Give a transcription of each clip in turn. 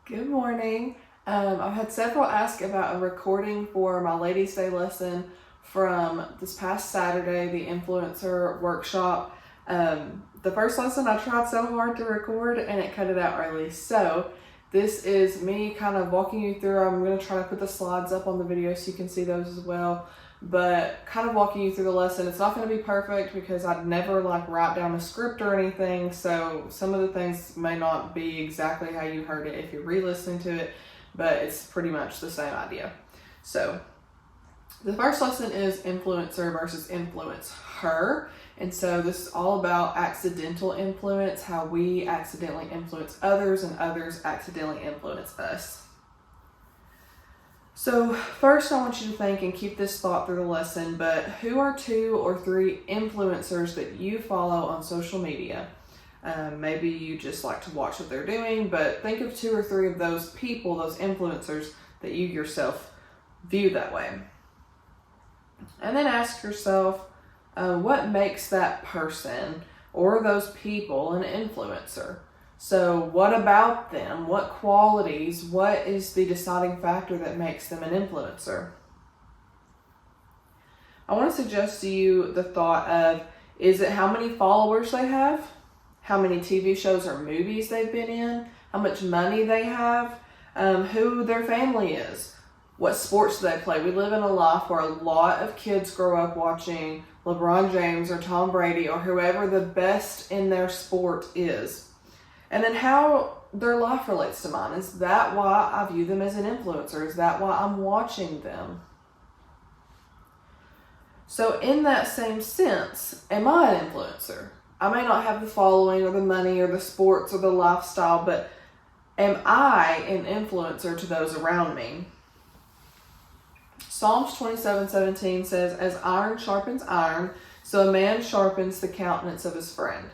Good morning. I've had several ask about a recording for my Ladies' Day lesson from this past Saturday, the influencer workshop. The first lesson I tried so hard to record and it cut it out early. So this is me kind of walking you through. I'm going to try to put the slides up on the video so you can see those as well. But kind of walking you through the lesson. It's not going to be perfect because I'd never write down a script or anything, so some of the things may not be exactly how you heard it if you're re-listening to it, but it's pretty much the same idea. So the first lesson is influencer versus influencer, and so this is all about accidental influence, how we accidentally influence others and others accidentally influence us. So first I want you to think and keep this thought through the lesson, but who are 2 or 3 influencers that you follow on social media? Maybe you just like to watch what they're doing, but think of 2 or 3 of those people, those influencers that you yourself view that way. And then ask yourself, what makes that person or those people an influencer? So what about them? What qualities? What is the deciding factor that makes them an influencer? I want to suggest to you the thought of, is it how many followers they have? How many TV shows or movies they've been in? How much money they have? Who their family is? What sports do they play? We live in a life where a lot of kids grow up watching LeBron James or Tom Brady or whoever the best in their sport is. And then how their life relates to mine. Is that why I view them as an influencer? Is that why I'm watching them? So in that same sense, am I an influencer? I may not have the following or the money or the sports or the lifestyle, but am I an influencer to those around me? Psalms 27:17 says, "As iron sharpens iron, so a man sharpens the countenance of his friend."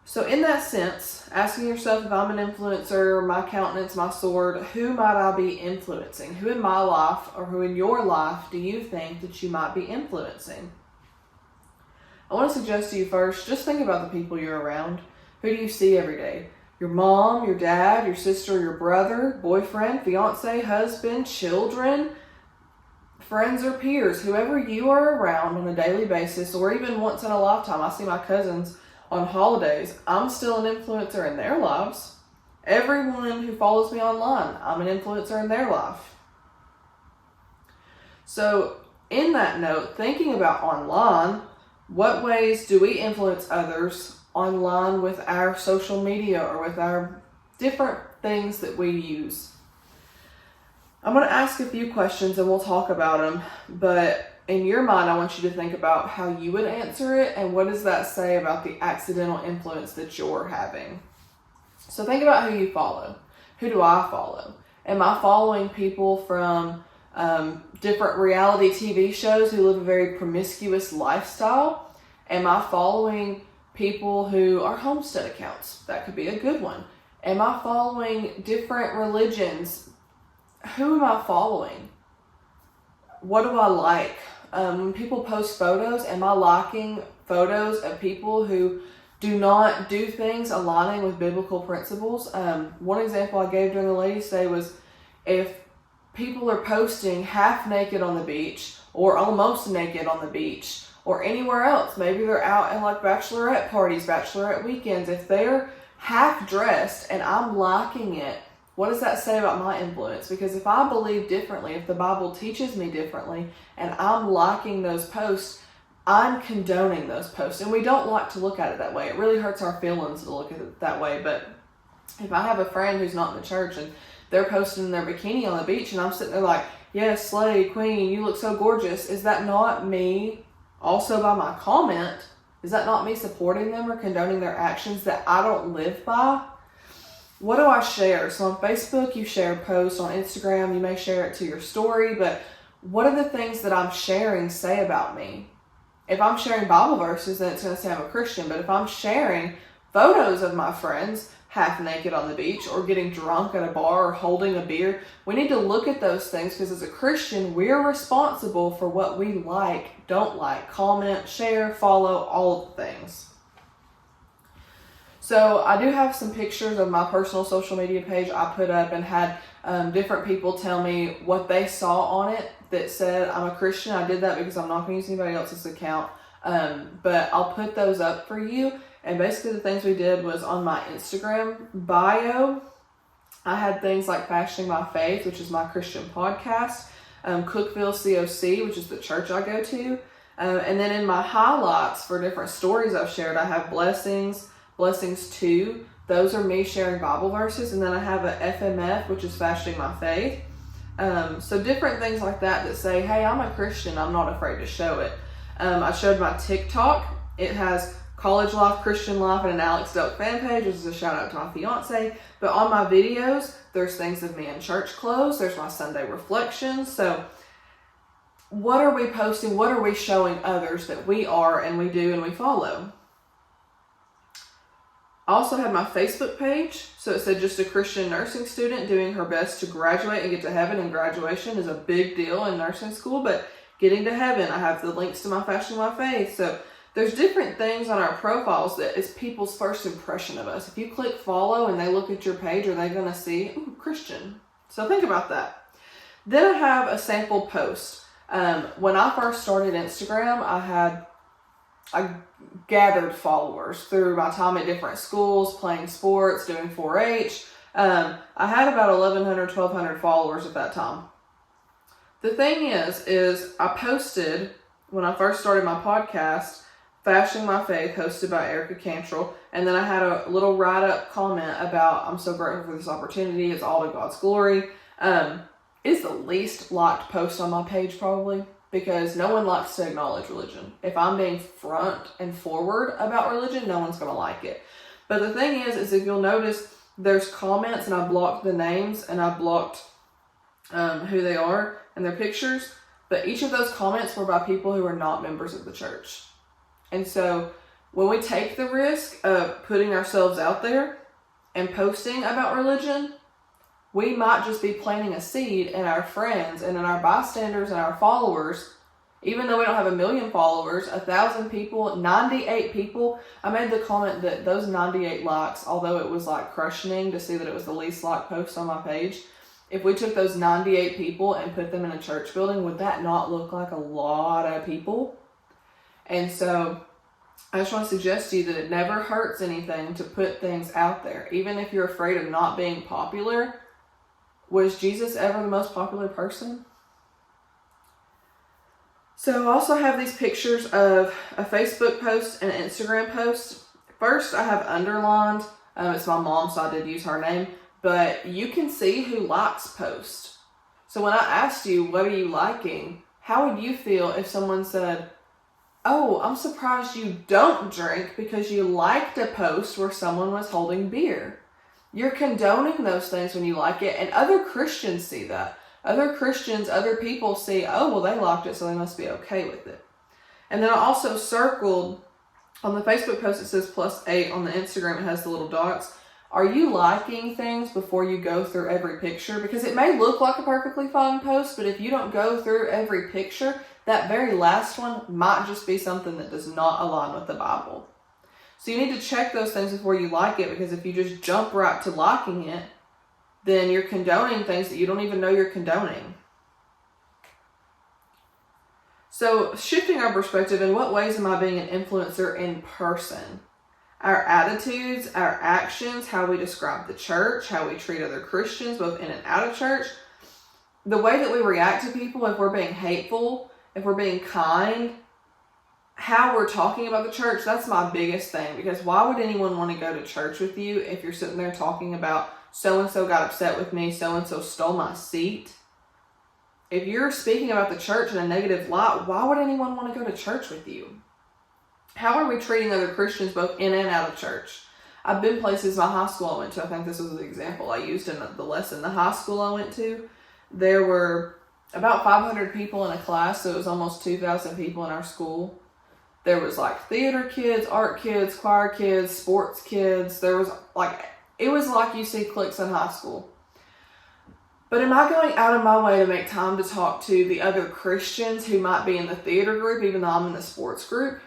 So in that sense, asking yourself if I'm an influencer, my countenance, my sword, who might I be influencing? Who in my life or who in your life do you think that you might be influencing? I want to suggest to you first, just think about the people you're around. Who do you see every day? Your mom, your dad, your sister, your brother, boyfriend, fiance, husband, children, friends or peers, whoever you are around on a daily basis or even once in a lifetime. I see my cousins on holidays. I'm still an influencer in their lives. Everyone who follows me online, I'm an influencer in their life. So in that note, thinking about online, what ways do we influence others online with our social media or with our different things that we use? I'm going to ask a few questions and we'll talk about them, but in your mind, I want you to think about how you would answer it and what does that say about the accidental influence that you're having. So think about who you follow. Who do I follow? Am I following people from different reality TV shows who live a very promiscuous lifestyle? Am I following people who are homestead accounts? That could be a good one. Am I following different religions? Who am I following? What do I like? When people post photos, am I liking photos of people who do not do things aligning with biblical principles? One example I gave during the Ladies' Day was if people are posting half naked on the beach or almost naked on the beach or anywhere else, maybe they're out in bachelorette parties, bachelorette weekends, if they're half dressed and I'm liking it, what does that say about my influence? Because if I believe differently, if the Bible teaches me differently, and I'm liking those posts, I'm condoning those posts. And we don't like to look at it that way. It really hurts our feelings to look at it that way. But if I have a friend who's not in the church and they're posting their bikini on the beach and I'm sitting there like, yes, slay, queen, you look so gorgeous, is that not me also by my comment? Is that not me supporting them or condoning their actions that I don't live by? What do I share? So on Facebook, you share posts. On Instagram, you may share it to your story, but what are the things that I'm sharing say about me? If I'm sharing Bible verses, then it's going to say I'm a Christian, but if I'm sharing photos of my friends half naked on the beach or getting drunk at a bar or holding a beer, we need to look at those things because as a Christian, we're responsible for what we like, don't like, comment, share, follow, all of the things. So I do have some pictures of my personal social media page I put up and had different people tell me what they saw on it that said I'm a Christian. I did that because I'm not going to use anybody else's account. But I'll put those up for you. And basically the things we did was on my Instagram bio, I had things like Fashioning My Faith, which is my Christian podcast, Cookeville COC, which is the church I go to. And then in my highlights for different stories I've shared, I have Blessings 2. Those are me sharing Bible verses. And then I have a FMF, which is Fashioning My Faith. So different things like that say, hey, I'm a Christian. I'm not afraid to show it. I showed my TikTok. It has College Life, Christian Life, and an Alex Delk fan page, which is a shout out to my fiance. But on my videos, there's things of me in church clothes. There's my Sunday reflections. So what are we posting? What are we showing others that we are and we do and we follow? I also had my Facebook page. So it said just a Christian nursing student doing her best to graduate and get to heaven. And graduation is a big deal in nursing school. But getting to heaven, I have the links to my Fashioning My Faith. So there's different things on our profiles that is people's first impression of us. If you click follow and they look at your page, are they going to see, ooh, Christian? So think about that. Then I have a sample post. When I first started Instagram, I gathered followers through my time at different schools, playing sports, doing 4-H. I had about 1,100, 1,200 followers at that time. The thing is I posted, when I first started my podcast, Fashioning My Faith, hosted by Erica Cantrell, and then I had a little write-up comment about, I'm so grateful for this opportunity, it's all to God's glory. It's the least liked post on my page probably, because no one likes to acknowledge religion. If I'm being front and forward about religion, no one's going to like it. But the thing is if you'll notice, there's comments, and I blocked the names, and I blocked who they are and their pictures, but each of those comments were by people who are not members of the church. And so when we take the risk of putting ourselves out there and posting about religion, we might just be planting a seed in our friends and in our bystanders and our followers. Even though we don't have 1 million followers, 1,000 people, 98 people. I made the comment that those 98 likes, although it was like crushing to see that it was the least liked post on my page, if we took those 98 people and put them in a church building, would that not look like a lot of people? And so I just want to suggest to you that it never hurts anything to put things out there. Even if you're afraid of not being popular, was Jesus ever the most popular person? So I also have these pictures of a Facebook post and an Instagram post. First, I have underlined. It's my mom, so I did use her name. But you can see who likes posts. So when I asked you, what are you liking? How would you feel if someone said, oh, I'm surprised you don't drink because you liked a post where someone was holding beer. You're condoning those things when you like it, and other Christians see that. Other Christians, other people see, oh, well, they liked it, so they must be okay with it. And then I also circled, on the Facebook post it says +8, on the Instagram it has the little dots. Are you liking things before you go through every picture? Because it may look like a perfectly fine post, but if you don't go through every picture, that very last one might just be something that does not align with the Bible. So you need to check those things before you like it, because if you just jump right to liking it, then you're condoning things that you don't even know you're condoning. So shifting our perspective, in what ways am I being an influencer in person? Our attitudes, our actions, how we describe the church, how we treat other Christians, both in and out of church, the way that we react to people, if we're being hateful, if we're being kind, how we're talking about the church, that's my biggest thing. Because why would anyone want to go to church with you if you're sitting there talking about so-and-so got upset with me, so-and-so stole my seat? If you're speaking about the church in a negative light, why would anyone want to go to church with you? How are we treating other Christians both in and out of church? I've been places, my high school I went to, I think this was the example I used in the lesson. The high school I went to, there were about 500 people in a class, so it was almost 2,000 people in our school. There was like theater kids, art kids, choir kids, sports kids. There was like, it was like you see cliques in high school. But am I going out of my way to make time to talk to the other Christians who might be in the theater group, even though I'm in the sports group?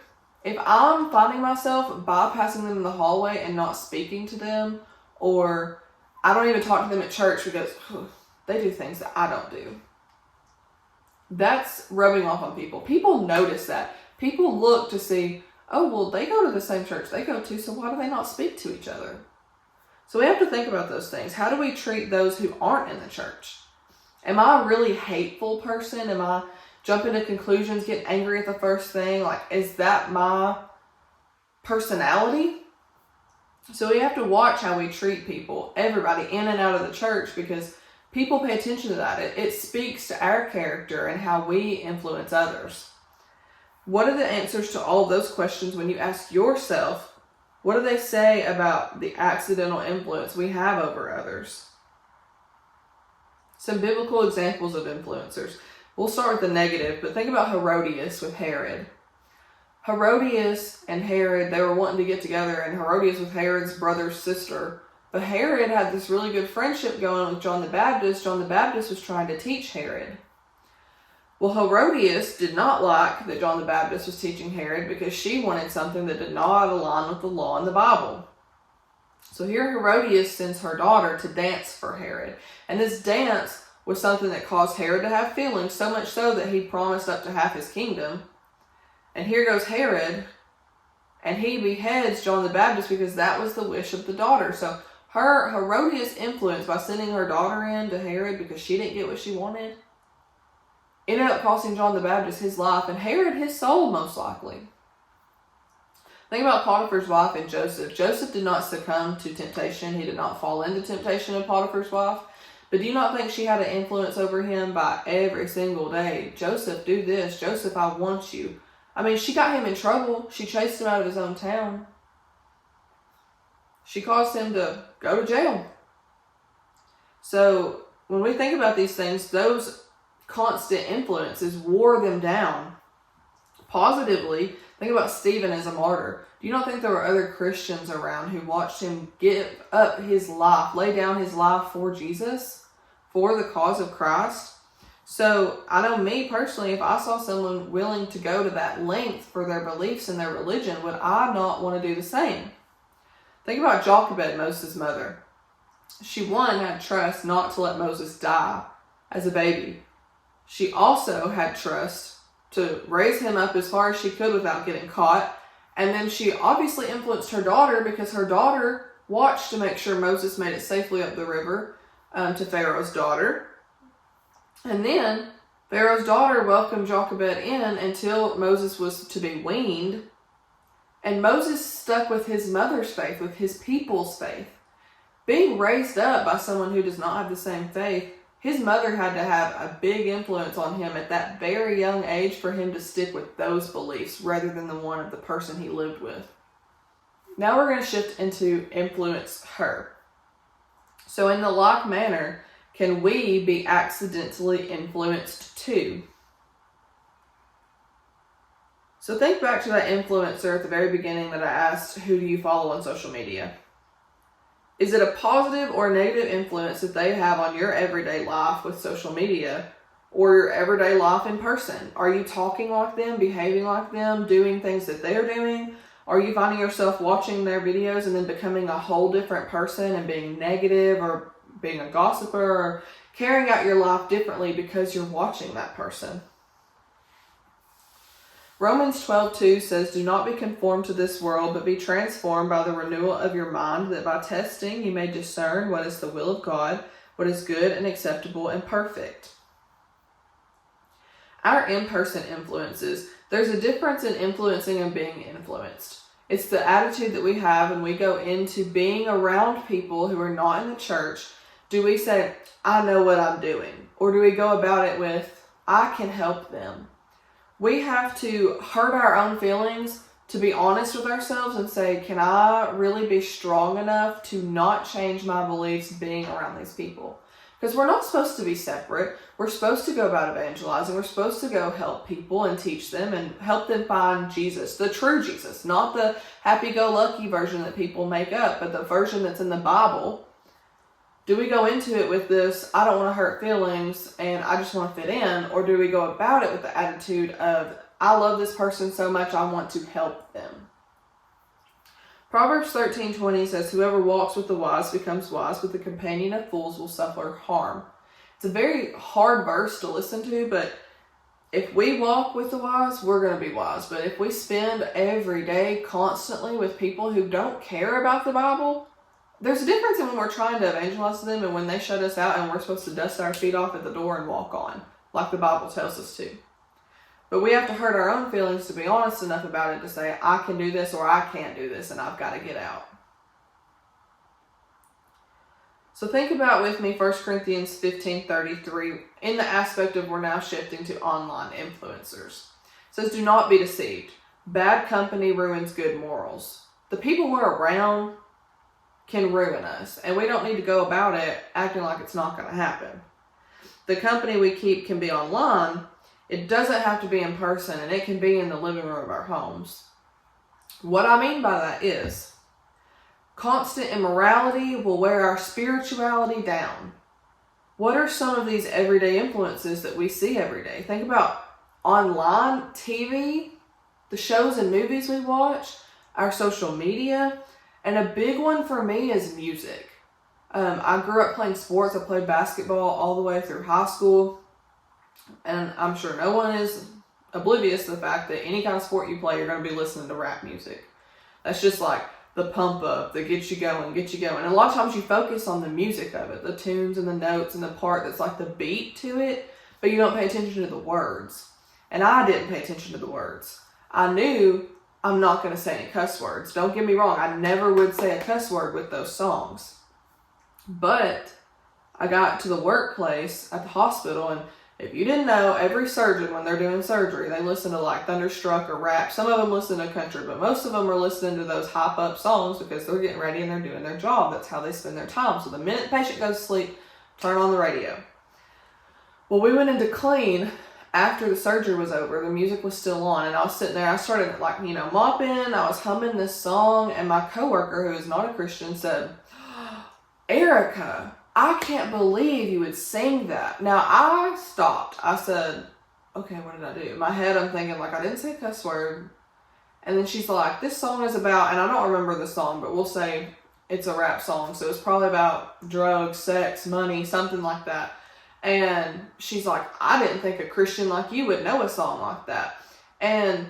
if I'm finding myself bypassing them in the hallway and not speaking to them, or I don't even talk to them at church because they do things that I don't do, that's rubbing off on people. People notice that. People look to see, oh, well, they go to the same church they go to, so why do they not speak to each other? So we have to think about those things. How do we treat those who aren't in the church? Am I a really hateful person? Am I jumping to conclusions, getting angry at the first thing? Like, is that my personality? So we have to watch how we treat people, everybody in and out of the church, because people pay attention to that. It speaks to our character and how we influence others. What are the answers to all of those questions when you ask yourself, what do they say about the accidental influence we have over others? Some biblical examples of influencers. We'll start with the negative, but think about Herodias with Herod. Herodias and Herod, they were wanting to get together, and Herodias was Herod's brother's sister. But Herod had this really good friendship going with John the Baptist. John the Baptist was trying to teach Herod. Well, Herodias did not like that John the Baptist was teaching Herod because she wanted something that did not align with the law in the Bible. So here Herodias sends her daughter to dance for Herod. And this dance was something that caused Herod to have feelings, so much so that he promised up to half his kingdom. And here goes Herod, and he beheads John the Baptist because that was the wish of the daughter. So her Herodias' influence by sending her daughter in to Herod because she didn't get what she wanted ended up costing John the Baptist his life, and Herod his soul, most likely. Think about Potiphar's wife and Joseph. Joseph did not succumb to temptation. He did not fall into temptation of Potiphar's wife. But do you not think she had an influence over him by every single day? Joseph, do this. Joseph, I want you. I mean, she got him in trouble. She chased him out of his own town. She caused him to go to jail. So when we think about these things, those constant influences wore them down. Positively, think about Stephen as a martyr. Do you not think there were other Christians around who watched him give up his life, lay down his life for Jesus, for the cause of Christ? So I know me personally, if I saw someone willing to go to that length for their beliefs and their religion, would I not want to do the same? Think about Jochebed, Moses' mother. She, one, had trust not to let Moses die as a baby. She also had trust to raise him up as far as she could without getting caught. And then she obviously influenced her daughter because her daughter watched to make sure Moses made it safely up the river to Pharaoh's daughter. And then Pharaoh's daughter welcomed Jochebed in until Moses was to be weaned. And Moses stuck with his mother's faith, with his people's faith. Being raised up by someone who does not have the same faith, his mother had to have a big influence on him at that very young age for him to stick with those beliefs rather than the one of the person he lived with. Now we're going to shift into influence her. So in the like manner, can we be accidentally influenced too? So think back to that influencer at the very beginning that I asked, who do you follow on social media? Is it a positive or negative influence that they have on your everyday life with social media or your everyday life in person? Are you talking like them, behaving like them, doing things that they're doing? Are you finding yourself watching their videos and then becoming a whole different person and being negative or being a gossiper or carrying out your life differently because you're watching that person? Romans 12:2 says, do not be conformed to this world, but be transformed by the renewal of your mind, that by testing you may discern what is the will of God, what is good and acceptable and perfect. Our in-person influences, there's a difference in influencing and being influenced. It's the attitude that we have when we go into being around people who are not in the church. Do we say, I know what I'm doing? Or do we go about it with, I can help them? We have to hurt our own feelings to be honest with ourselves and say, can I really be strong enough to not change my beliefs being around these people? Because we're not supposed to be separate. We're supposed to go about evangelizing. We're supposed to go help people and teach them and help them find Jesus, the true Jesus, not the happy-go-lucky version that people make up, but the version that's in the Bible. Do we go into it with this, I don't want to hurt feelings and I just want to fit in? Or do we go about it with the attitude of, I love this person so much I want to help them. Proverbs 13:20 says, whoever walks with the wise becomes wise, but the companion of fools will suffer harm. It's a very hard verse to listen to, but if we walk with the wise, we're going to be wise. But if we spend every day constantly with people who don't care about the Bible, there's a difference in when we're trying to evangelize to them and when they shut us out and we're supposed to dust our feet off at the door and walk on, like the Bible tells us to. But we have to hurt our own feelings to be honest enough about it to say, I can do this or I can't do this and I've got to get out. So think about with me 1 Corinthians 15:33 in the aspect of we're now shifting to online influencers. It says, do not be deceived. Bad company ruins good morals. The people we're around can ruin us, and we don't need to go about it acting like it's not going to happen. The company we keep can be online. It doesn't have to be in person, and it can be in the living room of our homes. What I mean by that is, constant immorality will wear our spirituality down. What are some of these everyday influences that we see every day? Think about online, TV, the shows and movies we watch, our social media, and a big one for me is music. I grew up playing sports. I played basketball all the way through high school, and I'm sure no one is oblivious to the fact that any kind of sport you play, you're going to be listening to rap music. That's just like the pump up that gets you going. And a lot of times you focus on the music of it, the tunes and the notes and the part that's like the beat to it, but you don't pay attention to the words. And I didn't pay attention to the words. I knew I'm not going to say any cuss words. Don't get me wrong. I never would say a cuss word with those songs. But I got to the workplace at the hospital, and if you didn't know, every surgeon, when they're doing surgery, they listen to like Thunderstruck or rap. Some of them listen to country, but most of them are listening to those hype up songs because they're getting ready and they're doing their job. That's how they spend their time. So the minute the patient goes to sleep, turn on the radio. Well, we went into clean after the surgery was over. The music was still on, and I was sitting there. I started mopping. I was humming this song, and my coworker, who is not a Christian, said, Erica, I can't believe you would sing that. Now, I stopped. I said, okay, what did I do? In my head, I'm thinking, I didn't say a cuss word. And then she's like, this song is about, and I don't remember the song, but we'll say it's a rap song. So it's probably about drugs, sex, money, something like that. And she's like, I didn't think a Christian like you would know a song like that. And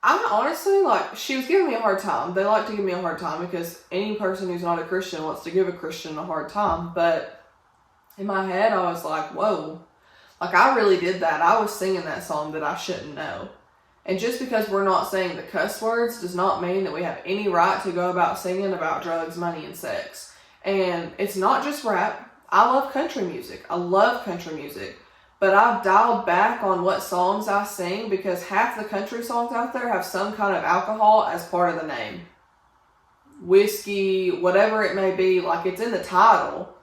I honestly, she was giving me a hard time. They like to give me a hard time because any person who's not a Christian wants to give a Christian a hard time. But in my head, I was like, whoa. I really did that. I was singing that song that I shouldn't know. And just because we're not saying the cuss words does not mean that we have any right to go about singing about drugs, money, and sex. And it's not just rap. I love country music. I love country music. But I've dialed back on what songs I sing because half the country songs out there have some kind of alcohol as part of the name. Whiskey, whatever it may be, it's in the title.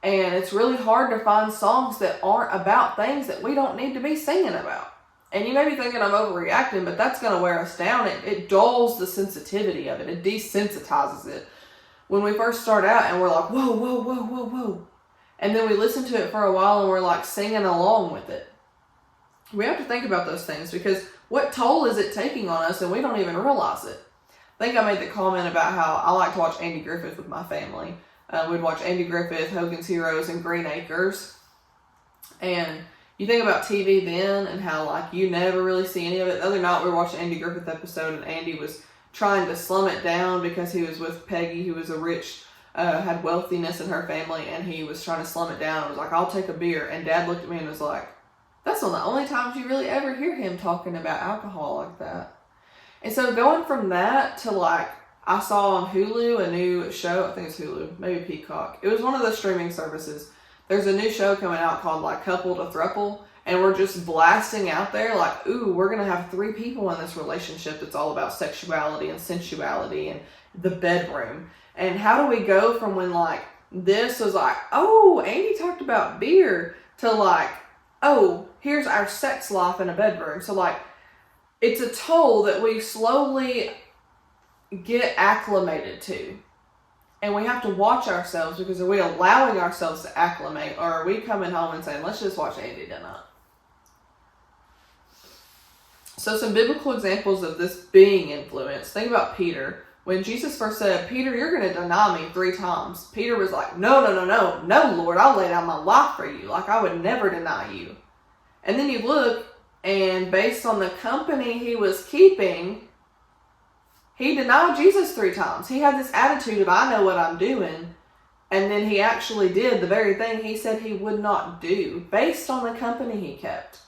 And it's really hard to find songs that aren't about things that we don't need to be singing about. And you may be thinking I'm overreacting, but that's going to wear us down. It dulls the sensitivity of it. It desensitizes it. When we first start out and we're like, whoa, whoa, whoa, whoa, whoa. And then we listen to it for a while and we're singing along with it. We have to think about those things because what toll is it taking on us and we don't even realize it. I think I made the comment about how I like to watch Andy Griffith with my family. We'd watch Andy Griffith, Hogan's Heroes, and Green Acres. And you think about TV then and how you never really see any of it. The other night we were watching Andy Griffith episode and Andy was trying to slum it down because he was with Peggy, who was a rich had wealthiness in her family, and he was trying to slum it down. It was like, I'll take a beer. And Dad looked at me and was like, that's one of the only times you really ever hear him talking about alcohol like that. And so going from that to I saw on Hulu a new show. I think it's Hulu, maybe Peacock. It was one of the streaming services. There's a new show coming out called Couple to Thruple, and we're just blasting out there ooh, we're going to have 3 people in this relationship that's all about sexuality and sensuality and the bedroom. And how do we go from when this was oh, Andy talked about beer to oh, here's our sex life in a bedroom. So it's a toll that we slowly get acclimated to. And we have to watch ourselves because are we allowing ourselves to acclimate, or are we coming home and saying, let's just watch Andy tonight? So some biblical examples of this being influenced. Think about Peter. When Jesus first said, Peter, you're going to deny me 3 times. Peter was like, no, Lord, I'll lay down my life for you. Like, I would never deny you. And then you look, and based on the company he was keeping, he denied Jesus 3 times. He had this attitude of, I know what I'm doing. And then he actually did the very thing he said he would not do, based on the company he kept.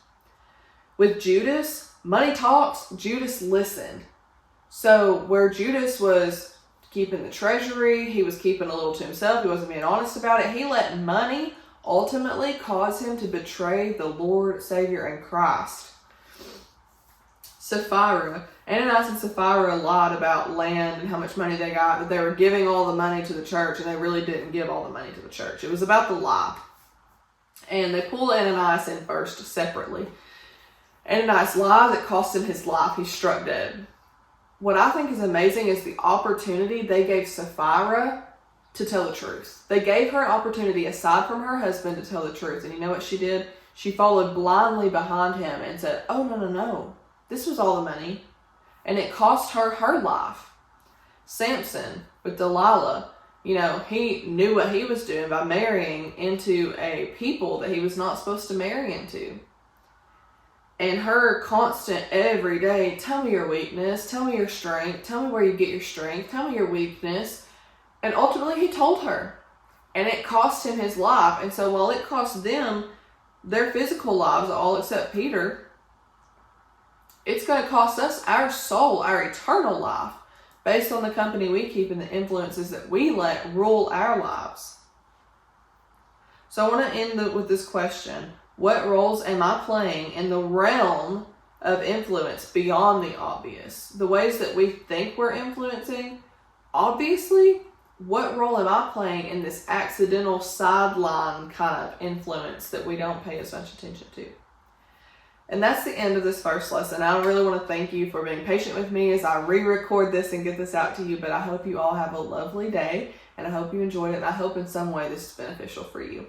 With Judas, money talks, Judas listened. So where Judas was keeping the treasury, he was keeping a little to himself, he wasn't being honest about it, he let money ultimately cause him to betray the Lord, Savior, and Christ. Sapphira. Ananias and Sapphira lied about land and how much money they got, that they were giving all the money to the church, and they really didn't give all the money to the church. It was about the lie. And they pulled Ananias in first separately. Ananias lied, it cost him his life. He's struck dead. What I think is amazing is the opportunity they gave Sapphira to tell the truth. They gave her an opportunity aside from her husband to tell the truth. And you know what she did? She followed blindly behind him and said, oh, no. This was all the money. And it cost her her life. Samson with Delilah, he knew what he was doing by marrying into a people that he was not supposed to marry into. And her constant every day, tell me your weakness, tell me your strength, tell me where you get your strength, tell me your weakness. And ultimately he told her. And it cost him his life. And so while it cost them their physical lives, all except Peter, it's going to cost us our soul, our eternal life, based on the company we keep and the influences that we let rule our lives. So I want to end with this question. What roles am I playing in the realm of influence beyond the obvious? The ways that we think we're influencing, obviously, what role am I playing in this accidental sideline kind of influence that we don't pay as much attention to? And that's the end of this first lesson. I really want to thank you for being patient with me as I re-record this and get this out to you, but I hope you all have a lovely day, and I hope you enjoyed it, and I hope in some way this is beneficial for you.